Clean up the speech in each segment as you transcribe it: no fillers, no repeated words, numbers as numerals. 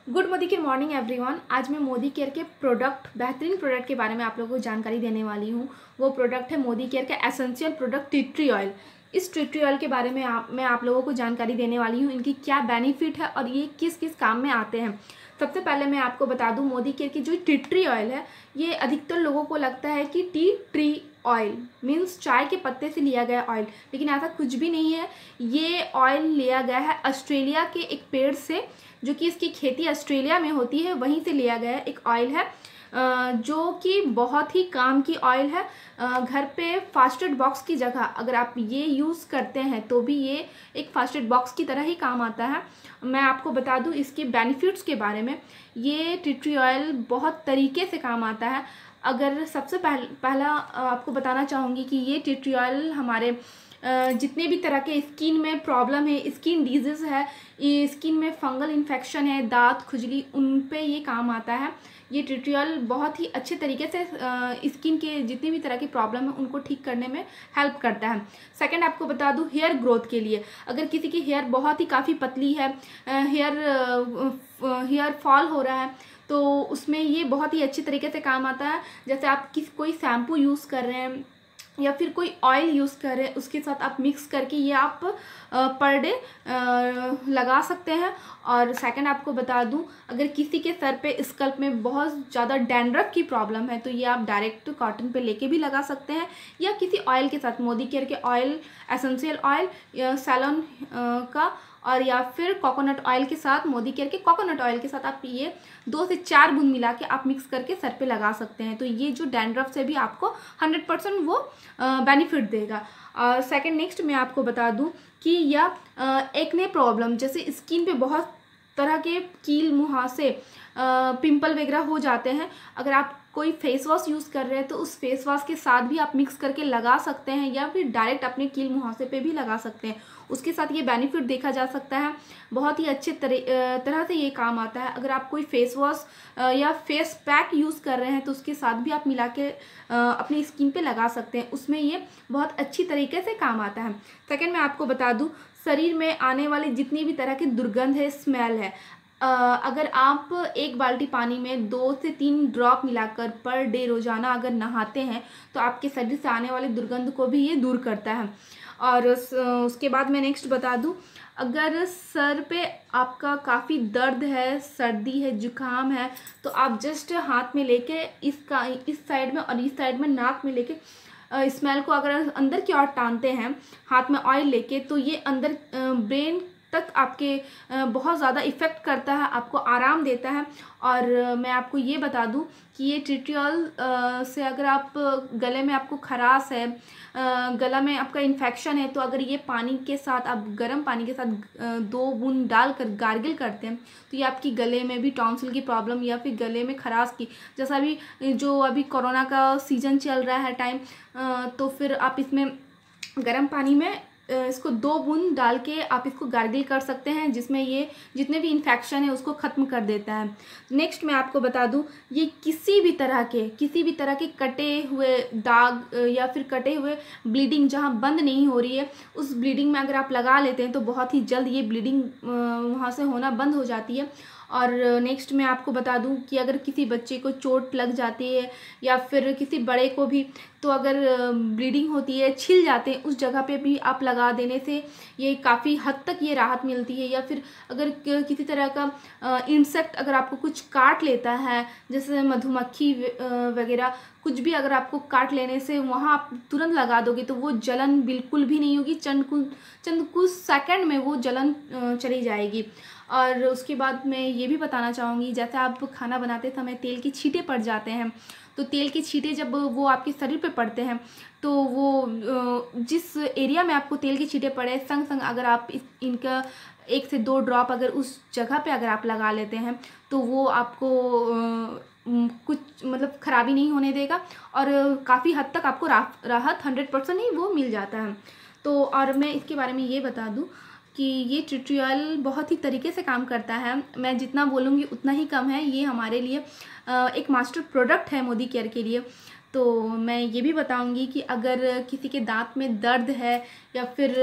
Good Modi के morning everyone. आज मैं मोदी केयर के बेहतरीन प्रोडक्ट के बारे में आप लोगों को जानकारी देने वाली हूँ। वो प्रोडक्ट है मोदी केयर का essential product tea tree oil. इस टी ट्री ऑयल के बारे में मैं आप लोगों को जानकारी देने वाली हूँ, इनकी क्या बेनिफिट है और ये किस किस काम में आते हैं। सबसे पहले मैं आपको बता दूं, मोदी केयर की जो टी ट्री ऑयल है, ये अधिकतर लोगों को लगता है कि टी ट्री ऑयल मीन्स चाय के पत्ते से लिया गया ऑयल, लेकिन ऐसा कुछ भी नहीं है। ये ऑयल लिया गया है ऑस्ट्रेलिया के एक पेड़ से, जो कि इसकी खेती ऑस्ट्रेलिया में होती है, वहीं से लिया गया एक ऑयल है, जो कि बहुत ही काम की ऑयल है। घर पे फास्ट एड बॉक्स की जगह अगर आप ये यूज़ करते हैं तो भी ये एक फास्ट एड बॉक्स की तरह ही काम आता है। मैं आपको बता दूं इसके बेनिफिट्स के बारे में। ये टी ट्री ऑयल बहुत तरीके से काम आता है। अगर सबसे पहला आपको बताना चाहूँगी कि ये टी ट्री ऑयल हमारे जितने भी तरह के स्किन में प्रॉब्लम है, स्किन डिजीज़ है, ये स्किन में फंगल इन्फेक्शन है, दांत खुजली, उन पे ये काम आता है। ये टी ट्री ऑयल बहुत ही अच्छे तरीके से स्किन के जितनी भी तरह की प्रॉब्लम है उनको ठीक करने में हेल्प करता है। सेकंड आपको बता दूं, हेयर ग्रोथ के लिए अगर किसी की हेयर बहुत ही काफ़ी पतली है, हेयर फॉल हो रहा है, तो उसमें ये बहुत ही अच्छी तरीके से काम आता है। जैसे आप कोई शैम्पू यूज़ कर रहे हैं या फिर कोई ऑयल यूज़ कर रहे हैं, उसके साथ आप मिक्स करके ये आप पर डे लगा सकते हैं। और सेकंड आपको बता दूं, अगर किसी के सर पे स्कल्प में बहुत ज़्यादा डैंड्रफ की प्रॉब्लम है तो ये आप डायरेक्ट कॉटन पे लेके भी लगा सकते हैं, या किसी ऑयल के साथ, मोदी केयर के ऑयल, एसेंशियल ऑयल या सैलॉन का, और या फिर कोकोनट ऑयल के साथ, मोदी केयर के कोकोनट ऑयल के साथ आप ये 2 से 4 बूंद मिला के आप मिक्स करके सर पे लगा सकते हैं। तो ये जो डैंड्रफ से भी आपको 100% वो बेनिफिट देगा। और सेकंड नेक्स्ट मैं आपको बता दूं कि यह एक्ने प्रॉब्लम, जैसे स्किन पे बहुत तरह के कील, मुहासे, पिंपल वगैरह हो जाते हैं, अगर आप कोई फेस वॉश यूज़ कर रहे हैं तो उस फेस वॉश के साथ भी आप मिक्स करके लगा सकते हैं, या फिर डायरेक्ट अपने कील मुहासे पे भी लगा सकते हैं। उसके साथ ये बेनिफिट देखा जा सकता है, बहुत ही अच्छे तरह से ये काम आता है। अगर आप कोई फेस वॉश या फेस पैक यूज़ कर रहे हैं तो उसके साथ भी आप मिला के अपनी स्किन पे लगा सकते हैं, उसमें ये बहुत अच्छी तरीके से काम आता है। सेकेंड मैं आपको बता दूँ, शरीर में आने वाली जितनी भी तरह की दुर्गंध है, स्मेल है, अगर आप 1 बाल्टी पानी में 2 से 3 ड्रॉप मिलाकर पर डे रोज़ाना अगर नहाते हैं तो आपके शरीर से आने वाली दुर्गंध को भी ये दूर करता है। और उसके बाद मैं नेक्स्ट बता दूं, अगर सर पे आपका काफ़ी दर्द है, सर्दी है, जुकाम है, तो आप जस्ट हाथ में लेके इस साइड में और इस साइड में नाक में लेके स्मेल को अगर अंदर की ओर टानते हैं हाथ में ऑयल लेके, तो ये अंदर ब्रेन तक आपके बहुत ज़्यादा इफ़ेक्ट करता है, आपको आराम देता है। और मैं आपको ये बता दूं कि ये टी ट्री ऑयल से अगर आप गले में आपको खराश है, गला में आपका इन्फेक्शन है, तो अगर ये पानी के साथ आप गर्म पानी के साथ 2 बूंद डालकर गार्गिल करते हैं तो ये आपकी गले में भी टॉन्सिल की प्रॉब्लम या फिर गले में खराश की, जैसा अभी कोरोना का सीज़न चल रहा है टाइम, तो फिर आप इसमें गर्म पानी में इसको 2 बूंद डाल के आप इसको गार्गिल कर सकते हैं, जिसमें ये जितने भी इन्फेक्शन है उसको ख़त्म कर देता है। नेक्स्ट मैं आपको बता दूं, ये किसी भी तरह के कटे हुए दाग या फिर कटे हुए ब्लीडिंग जहां बंद नहीं हो रही है, उस ब्लीडिंग में अगर आप लगा लेते हैं तो बहुत ही जल्द ये ब्लीडिंग वहाँ से होना बंद हो जाती है। और नेक्स्ट मैं आपको बता दूं कि अगर किसी बच्चे को चोट लग जाती है या फिर किसी बड़े को भी, तो अगर ब्लीडिंग होती है, छिल जाते हैं, उस जगह पे भी आप लगा देने से ये काफ़ी हद तक ये राहत मिलती है। या फिर अगर किसी तरह का इंसेक्ट अगर आपको कुछ काट लेता है, जैसे मधुमक्खी वगैरह कुछ भी अगर आपको काट लेने से वहाँ आप तुरंत लगा दोगे तो वो जलन बिल्कुल भी नहीं होगी, चंद कुछ सेकंड में वो जलन चली जाएगी। और उसके बाद मैं ये भी बताना चाहूँगी, जैसे आप खाना बनाते समय तेल के छींटे पड़ जाते हैं, तो तेल के छींटे जब वो आपके शरीर पे पड़ते हैं तो वो जिस एरिया में आपको तेल के छींटे पड़े, संग अगर आप इनका 1 से 2 ड्रॉप अगर उस जगह पे अगर आप लगा लेते हैं तो वो आपको कुछ मतलब ख़राबी नहीं होने देगा, और काफ़ी हद तक आपको राहत 100% ही वो मिल जाता है। तो और मैं इसके बारे में ये बता दूं कि ये टी ट्री ऑयल बहुत ही तरीके से काम करता है, मैं जितना बोलूँगी उतना ही कम है। ये हमारे लिए एक मास्टर प्रोडक्ट है मोदी केयर के लिए। तो मैं ये भी बताऊंगी कि अगर किसी के दांत में दर्द है या फिर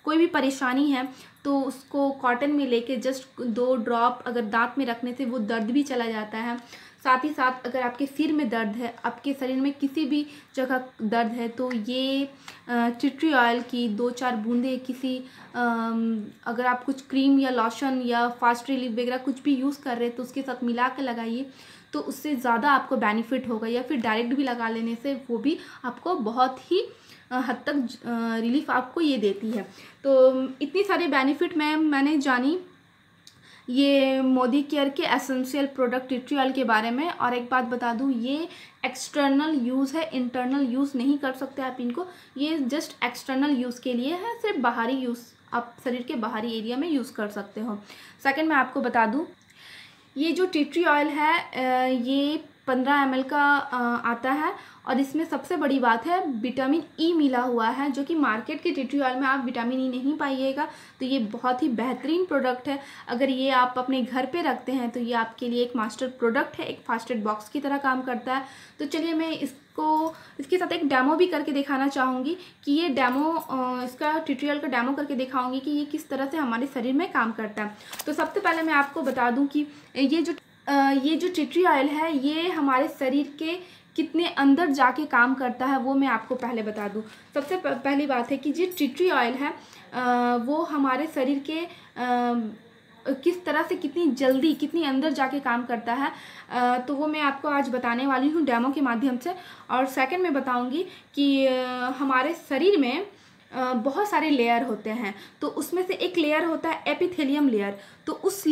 कोई भी परेशानी है तो उसको कॉटन में लेके जस्ट 2 ड्रॉप अगर दांत में रखने से वो दर्द भी चला जाता है। साथ ही साथ अगर आपके सिर में दर्द है, आपके शरीर में किसी भी जगह दर्द है, तो ये टी ट्री ऑयल की 2-4 बूंदे किसी अगर आप कुछ क्रीम या लोशन या फास्ट रिलीफ वगैरह कुछ भी यूज़ कर रहे हैं तो उसके साथ मिला के लगाइए, तो उससे ज़्यादा आपको बेनिफिट होगा। या फिर डायरेक्ट भी लगा लेने से वो भी आपको बहुत ही हद तक रिलीफ आपको ये देती है। तो इतनी सारी बेनिफिट मैंने जानी ये मोदी केयर के essential product tea tree oil के बारे में। और एक बात बता दूं, ये एक्सटर्नल यूज़ है, इंटरनल यूज़ नहीं कर सकते आप इनको। ये जस्ट एक्सटर्नल यूज़ के लिए है, सिर्फ बाहरी यूज़ आप शरीर के बाहरी एरिया में यूज़ कर सकते हो। सेकंड मैं आपको बता दूं, ये जो टी ट्री ऑयल है ये 15 ml का आता है और इसमें सबसे बड़ी बात है विटामिन ई मिला हुआ है, जो कि मार्केट के टी ट्री ऑयल में आप विटामिन ई नहीं पाइएगा। तो ये बहुत ही बेहतरीन प्रोडक्ट है। अगर ये आप अपने घर पे रखते हैं तो ये आपके लिए एक मास्टर प्रोडक्ट है, एक फर्स्ट एड बॉक्स की तरह काम करता है। तो चलिए मैं इसके साथ एक डेमो भी करके दिखाना चाहूँगी कि ये डेमो इसका टी ट्री ऑयल का डेमो करके दिखाऊँगी कि ये किस तरह से हमारे शरीर में काम करता है। तो सबसे पहले मैं आपको बता दूँ कि ये जो टी ट्री ऑयल है ये हमारे शरीर के कितने अंदर जाके काम करता है वो मैं आपको पहले बता दूं। सबसे पहली बात है कि जो टी ट्री ऑयल है वो हमारे शरीर के किस तरह से कितनी जल्दी कितनी अंदर जाके काम करता है, तो वो मैं आपको आज बताने वाली हूँ डेमो के माध्यम से। और सेकंड मैं बताऊँगी कि हमारे शरीर में बहुत सारे लेयर होते हैं, तो उसमें से एक लेयर होता है एपिथेलियम लेयर। तो उस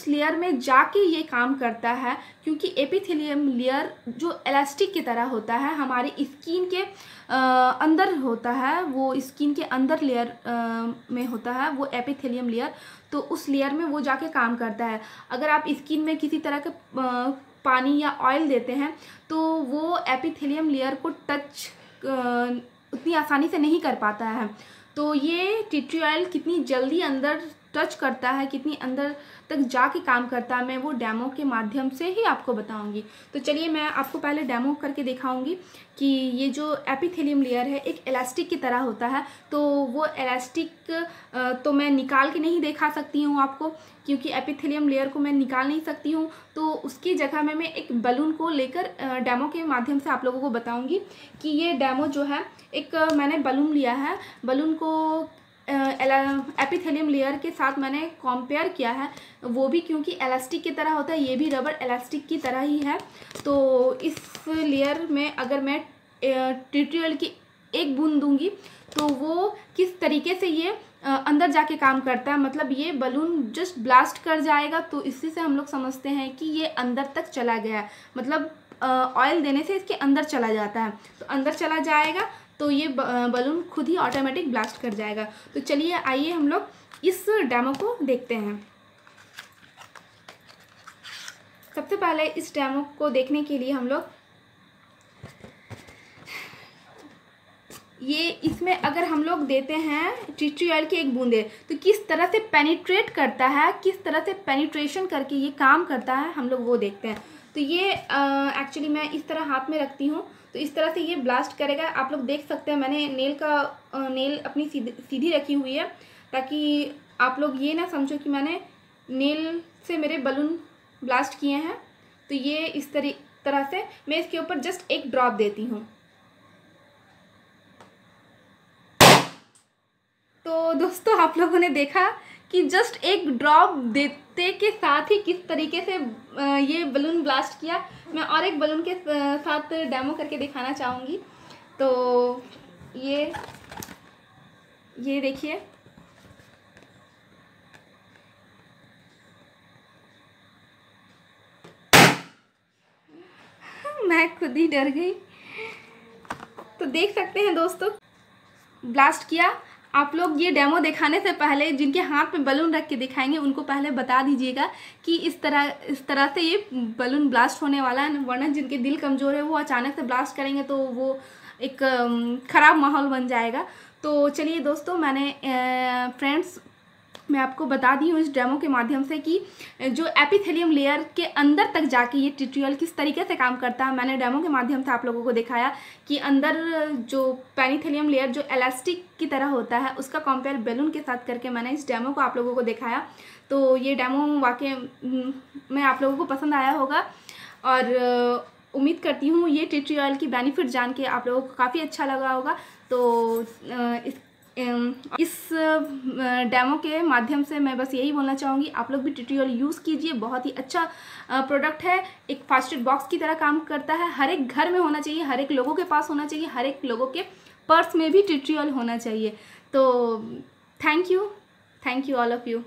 लेयर में जाके ये काम करता है, क्योंकि एपिथेलियम लेयर जो इलास्टिक की तरह होता है हमारी स्किन के अंदर होता है, वो स्किन के अंदर लेयर में होता है वो एपिथेलियम लेयर। तो उस लेयर में वो जाके काम करता है। अगर आप स्किन में किसी तरह के पानी या ऑयल देते हैं तो वो एपिथेलियम लेयर को टच उतनी आसानी से नहीं कर पाता है। तो ये टी ट्री ऑयल कितनी जल्दी अंदर टच करता है, कितनी अंदर तक जाके काम करता है, मैं वो डेमो के माध्यम से ही आपको बताऊंगी। तो चलिए मैं आपको पहले डेमो करके दिखाऊंगी कि ये जो एपिथेलियम लेयर है एक इलास्टिक की तरह होता है। तो वो इलास्टिक तो मैं निकाल के नहीं दिखा सकती हूँ आपको, क्योंकि एपिथेलियम लेयर को मैं निकाल नहीं सकती हूँ। तो उसकी जगह में मैं एक बलून को लेकर डेमो के माध्यम से आप लोगों को बताऊँगी कि ये डेमो जो है, एक मैंने बलून लिया है, बलून को एपिथेलियम लेयर के साथ मैंने कंपेयर किया है, वो भी क्योंकि इलास्टिक की तरह होता है, ये भी रबर इलास्टिक की तरह ही है। तो इस लेयर में अगर मैं टी ट्री ऑयल की एक बूंद दूंगी तो वो किस तरीके से ये अंदर जाके काम करता है, मतलब ये बलून जस्ट ब्लास्ट कर जाएगा। तो इसी से हम लोग समझते हैं कि ये अंदर तक चला गया है, मतलब ऑयल देने से इसके अंदर चला जाता है। तो अंदर चला जाएगा तो ये बलून खुद ही ऑटोमेटिक ब्लास्ट कर जाएगा। तो चलिए आइए हम लोग इस डेमो को देखते हैं। सबसे पहले इस डेमो को देखने के लिए हम लोग ये इसमें अगर हम लोग देते हैं टी ट्री ऑयल की एक बूंदे तो किस तरह से पेनिट्रेट करता है, किस तरह से पेनिट्रेशन करके ये काम करता है, हम लोग वो देखते हैं। तो ये एक्चुअली मैं इस तरह हाथ में रखती हूँ तो इस तरह से ये ब्लास्ट करेगा। आप लोग देख सकते हैं मैंने नेल अपनी सीधी रखी हुई है, ताकि आप लोग ये ना समझो कि मैंने नेल से मेरे बलून ब्लास्ट किए हैं। तो ये इस तरह से मैं इसके ऊपर जस्ट एक ड्रॉप देती हूँ। तो दोस्तों आप लोगों ने देखा कि जस्ट एक ड्रॉप देते के साथ ही किस तरीके से ये बलून ब्लास्ट किया। मैं और एक बलून के साथ डेमो करके दिखाना चाहूँगी। तो ये देखिए, मैं खुद ही डर गई। तो देख सकते हैं दोस्तों, ब्लास्ट किया। आप लोग ये डेमो दिखाने से पहले जिनके हाथ में बलून रख के दिखाएंगे उनको पहले बता दीजिएगा कि इस तरह से ये बलून ब्लास्ट होने वाला है, वरना जिनके दिल कमज़ोर है वो अचानक से ब्लास्ट करेंगे तो वो एक ख़राब माहौल बन जाएगा। तो चलिए दोस्तों, मैंने फ्रेंड्स मैं आपको बता दी हूँ इस डेमो के माध्यम से कि जो एपिथेलियम लेयर के अंदर तक जाके ये ट्यूटोरियल किस तरीके से काम करता है। मैंने डेमो के माध्यम से आप लोगों को दिखाया कि अंदर जो पेनिथेलियम लेयर जो इलास्टिक की तरह होता है उसका कंपेयर बैलून के साथ करके मैंने इस डेमो को आप लोगों को दिखाया। तो ये डेमो वाकई में आप लोगों को पसंद आया होगा और उम्मीद करती हूँ ये ट्यूटोरियल की बेनिफिट जान के आप लोगों को काफ़ी अच्छा लगा होगा। तो इस डेमो के माध्यम से मैं बस यही बोलना चाहूँगी, आप लोग भी ट्यूटोरियल यूज़ कीजिए। बहुत ही अच्छा प्रोडक्ट है, एक फर्स्ट एड बॉक्स की तरह काम करता है। हर एक घर में होना चाहिए, हर एक लोगों के पास होना चाहिए, हर एक लोगों के पर्स में भी ट्यूटोरियल होना चाहिए। तो thank you all of you.